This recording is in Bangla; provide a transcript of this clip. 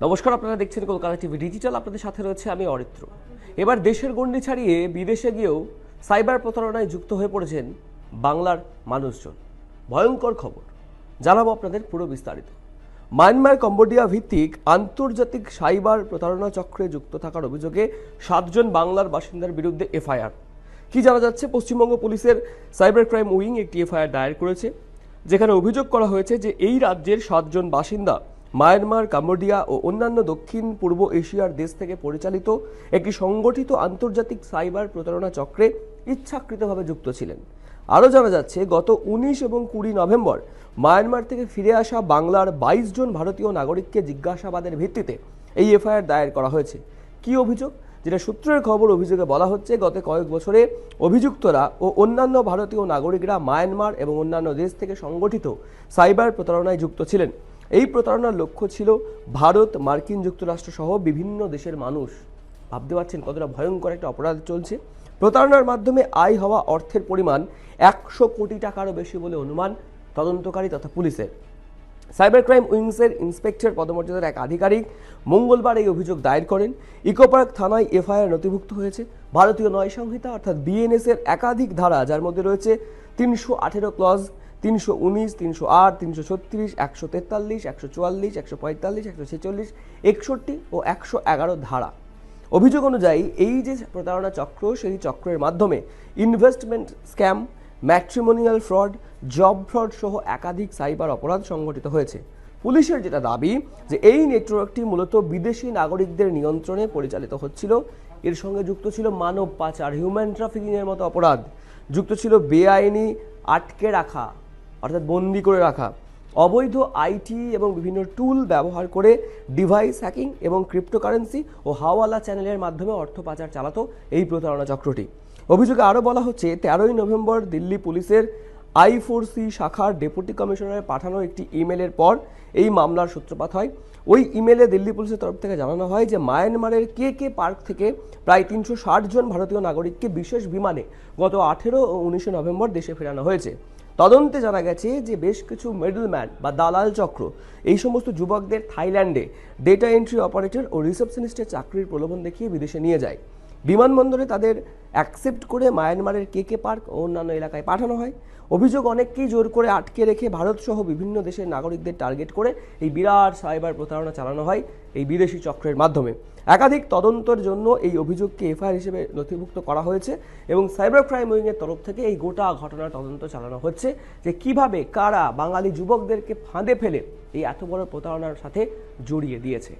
নমস্কার, আপনারা দেখছেন কলকাতা টিভি ডিজিটাল। আপনাদের সাথে রয়েছে আমি অরিত্র। এবার দেশের গণ্ডি ছাড়িয়ে বিদেশে গিয়েও সাইবার প্রতারণায় যুক্ত হয়ে পড়েছেন বাংলার মানুষজন। ভয়ঙ্কর খবর, জানাবো আপনাদের পুরো বিস্তারিত। মায়ানমার কম্বোডিয়া ভিত্তিক আন্তর্জাতিক সাইবার প্রতারণা চক্রে যুক্ত থাকার অভিযোগে 7 জন বাংলার বাসিন্দার বিরুদ্ধে এফআইআর। কি জানা যাচ্ছে, পশ্চিমবঙ্গ পুলিশের সাইবার ক্রাইম উইং একটি এফআইআর দায়ের করেছে, যেখানে অভিযোগ করা হয়েছে যে এই রাজ্যের 7 জন বাসিন্দা মায়ানমার, কম্বোডিয়া ও অন্যান্য দক্ষিণ পূর্ব এশিয়ার দেশ থেকে পরিচালিত একটি সংগঠিত আন্তর্জাতিক সাইবার প্রতারণা চক্রে ইচ্ছাকৃতভাবে যুক্ত ছিলেন। আরও জানা যাচ্ছে, গত 19 এবং 20 নভেম্বর মায়ানমার থেকে ফিরে আসা বাংলার 22 জন ভারতীয় নাগরিককে জিজ্ঞাসাবাদের ভিত্তিতে এই এফআইআর দায়ের করা হয়েছে। কি অভিযোগ? যেটা সূত্রের খবর, অভিযোগে বলা হচ্ছে গত কয়েক বছরে অভিযুক্তরা ও অন্যান্য ভারতীয় নাগরিকরা মায়ানমার এবং অন্যান্য দেশ থেকে সংগঠিত সাইবার প্রতারণায় যুক্ত ছিলেন। এই প্রতারণার লক্ষ্য ছিল ভারত, মার্কিন যুক্তরাষ্ট্র সহ বিভিন্ন দেশের মানুষ। ভাবতে পারছেন কতটা ভয়ঙ্কর একটা অপরাধ চলছে। প্রতারণার মাধ্যমে আয় হওয়া অর্থের পরিমাণ 100 কোটি টাকারও বেশি বলে অনুমান তদন্তকারী তথা পুলিশের। সাইবার ক্রাইম উইংসের ইন্সপেক্টর পদমর্যাদার এক আধিকারিক মঙ্গলবার এই অভিযোগ দায়ের করেন। ইকোপার্ক থানায় এফআইআর নথিভুক্ত হয়েছে। ভারতীয় নয় সংহিতা অর্থাৎ বিএনএস এর একাধিক ধারা, যার মধ্যে রয়েছে 318 ক্লজ, 319, 308, 336, 143, 144, 145, 146, 61 ও 111 ধারা। অভিযোগ অনুযায়ী এই যে প্রতারণা চক্র, সেই চক্রের মাধ্যমে investment scam, matrimonial fraud, job fraud সহ একাধিক সাইবার অপরাধ সংঘটিত হয়েছে। পুলিশের যেটা দাবি যে এই নেটওয়ার্কটি মূলত বিদেশি নাগরিকদের নিয়ন্ত্রণে পরিচালিত হচ্ছিল। এর সঙ্গে যুক্ত ছিল মানব পাচার, হিউম্যান ট্রাফিকিং এর মতো অপরাধ, যুক্ত ছিল বেআইনি আটকে রাখা অর্থাৎ বন্দি করে রাখা, অবৈধ আইটি এবং বিভিন্ন টুল ব্যবহার করে ডিভাইস হ্যাকিং এবং ক্রিপ্টোকারেন্সি ও হাওয়ালা চ্যানেলের মাধ্যমে অর্থ পাচার চালাতো এই প্রতারণা চক্রটি। অভিযোগে আরও বলা হচ্ছে, 13 নভেম্বর দিল্লি পুলিশের I4C শাখার ডেপুটি কমিশনারের পাঠানো একটি ইমেলের পর এই মামলার সূত্রপাত হয়। ওই ইমেলে দিল্লি পুলিশের তরফ থেকে জানানো হয় যে মায়ানমারের কে পার্ক থেকে প্রায় 360 জন ভারতীয় নাগরিককে বিশেষ বিমানে গত 18 ও 19 নভেম্বর দেশে ফেরানো হয়েছে। তদন্তে জানা গেছে যে বেশ কিছু মিডলম্যান বা দালাল চক্র এই সমস্ত যুবকদের থাইল্যান্ডে ডেটা এন্ট্রি অপারেটর ও রিসেপশনিস্টের চাকরির প্রলোভন দেখিয়ে বিদেশে নিয়ে যায়। বিমানবন্দরে তাদের অ্যাকসেপ্ট করে মায়ানমারের কে পার্ক ও অন্যান্য এলাকায় পাঠানো হয়। অভিযোগ, অনেককেই জোর করে আটকে রেখে ভারত সহ বিভিন্ন দেশের নাগরিকদের টার্গেট করে এই বিরাট সাইবার প্রতারণা চালানো হয় এই বিদেশি চক্রের মাধ্যমে। একাধিক তদন্তের জন্য এই অভিযোগকে এফআইআর হিসেবে নথিভুক্ত করা হয়েছে এবং সাইবার ক্রাইম উইংয়ের তরফ থেকে এই গোটা ঘটনার তদন্ত চালানো হচ্ছে যে কিভাবে কারা বাঙালি যুবকদেরকে ফাঁদে ফেলে এই এত বড় প্রতারণার সাথে জড়িয়ে দিয়েছে।